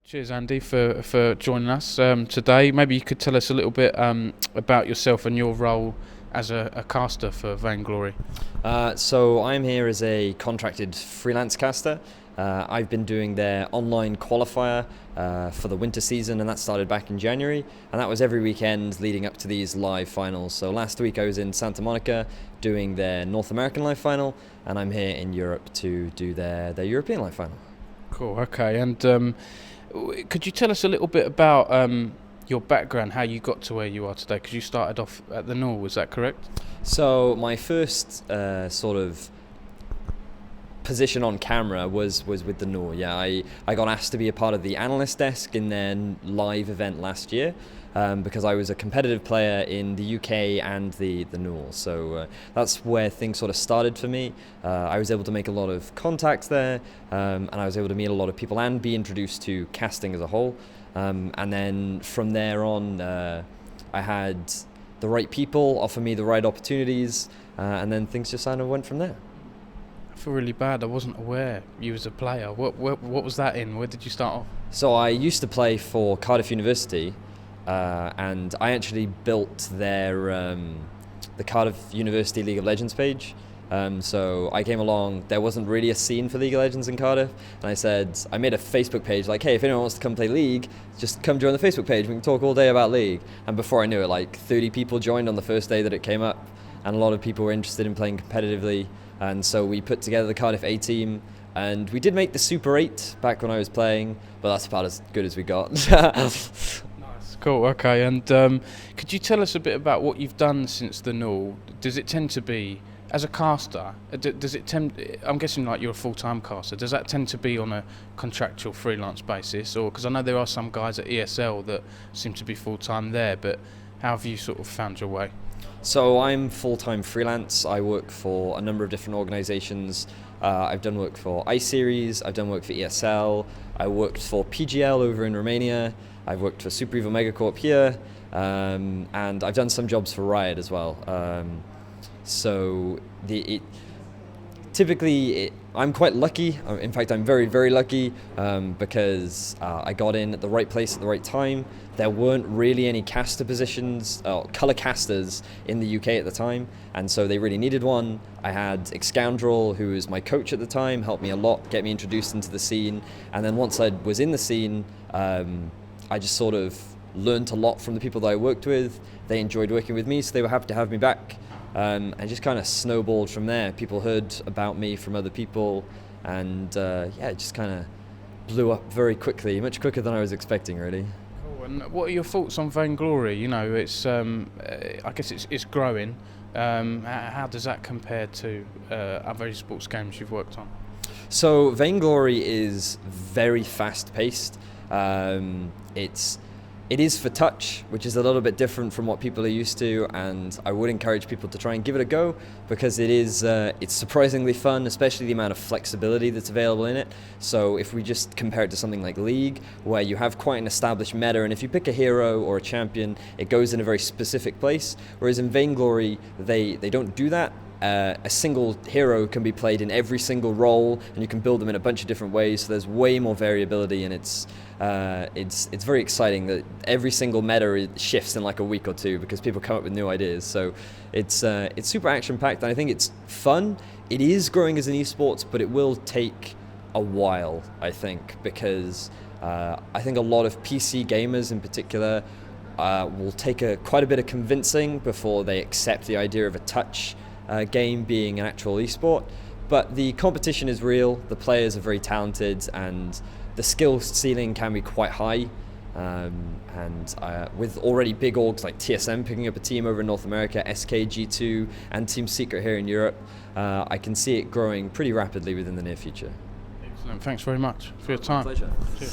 Cheers, Andy, for joining us today. Maybe you could tell us a little bit about yourself and your role as a caster for Vainglory. So I'm here as a contracted freelance caster. I've been doing their online qualifier for the winter season, and that started back in January, and that was every weekend leading up to these live finals. So last week I was in Santa Monica doing their North American live final, and I'm here in Europe to do their European live final. Cool, okay. And could you tell us a little bit about your background, how you got to where you are today? Because you started off at the NUEL, is that correct? So my first sort of position on camera was with the NUEL. Yeah, I got asked to be a part of the analyst desk in their live event last year because I was a competitive player in the UK and the NUEL. So that's where things sort of started for me. I was able to make a lot of contacts there, and I was able to meet a lot of people and be introduced to casting as a whole. And then from there on, I had the right people offer me the right opportunities, and then things just kind of went from there. I feel really bad. I wasn't aware you was a player. What was that in? Where did you start off? So I used to play for Cardiff University, and I actually built their the Cardiff University League of Legends page. So I came along, there wasn't really a scene for League of Legends in Cardiff, and I made a Facebook page like, hey, if anyone wants to come play League, just come join the Facebook page, we can talk all day about League. And before I knew it, like 30 people joined on the first day that it came up, and a lot of people were interested in playing competitively, and so we put together the Cardiff A team, and we did make the Super 8 back when I was playing, but that's about as good as we got. Nice, cool, okay. And could you tell us a bit about what you've done since the NUEL? Does it tend to be, as a caster, I'm guessing like you're a full-time caster, does that tend to be on a contractual freelance basis? Or, because I know there are some guys at ESL that seem to be full-time there, but how have you sort of found your way? So I'm full-time freelance. I work for a number of different organizations. I've done work for iSeries, I've done work for ESL, I worked for PGL over in Romania, I've worked for Super Evo Megacorp here, and I've done some jobs for Riot as well. So typically I'm quite lucky. In fact, I'm very, very lucky because I got in at the right place at the right time. There weren't really any caster positions, color casters in the UK at the time, and so they really needed one. I had Excoundrel, who was my coach at the time, helped me a lot, get me introduced into the scene, and then once I was in the scene, I just sort of learned a lot from the people that I worked with. They enjoyed working with me, so they were happy to have me back. And just kind of snowballed from there. People heard about me from other people, and it just kind of blew up very quickly, much quicker than I was expecting, really. Cool. And what are your thoughts on Vainglory? You know, it's I guess it's growing. How does that compare to other esports games you've worked on? So Vainglory is very fast-paced. It is for touch, which is a little bit different from what people are used to, and I would encourage people to try and give it a go because it's surprisingly fun, especially the amount of flexibility that's available in it. So if we just compare it to something like League, where you have quite an established meta, and if you pick a hero or a champion, it goes in a very specific place, whereas in Vainglory, they don't do that. A single hero can be played in every single role, and you can build them in a bunch of different ways, so there's way more variability, and it's very exciting that every single meta shifts in like a week or two because people come up with new ideas. So it's super action-packed, and I think it's fun. It is growing as an esports, but it will take a while, I think, because I think a lot of PC gamers in particular will take quite a bit of convincing before they accept the idea of a touch game being an actual esport. But the competition is real, the players are very talented, and the skill ceiling can be quite high. With already big orgs like TSM picking up a team over in North America, SKG2 and Team Secret here in Europe, I can see it growing pretty rapidly within the near future. Excellent. Thanks very much for your time. My pleasure. Cheers.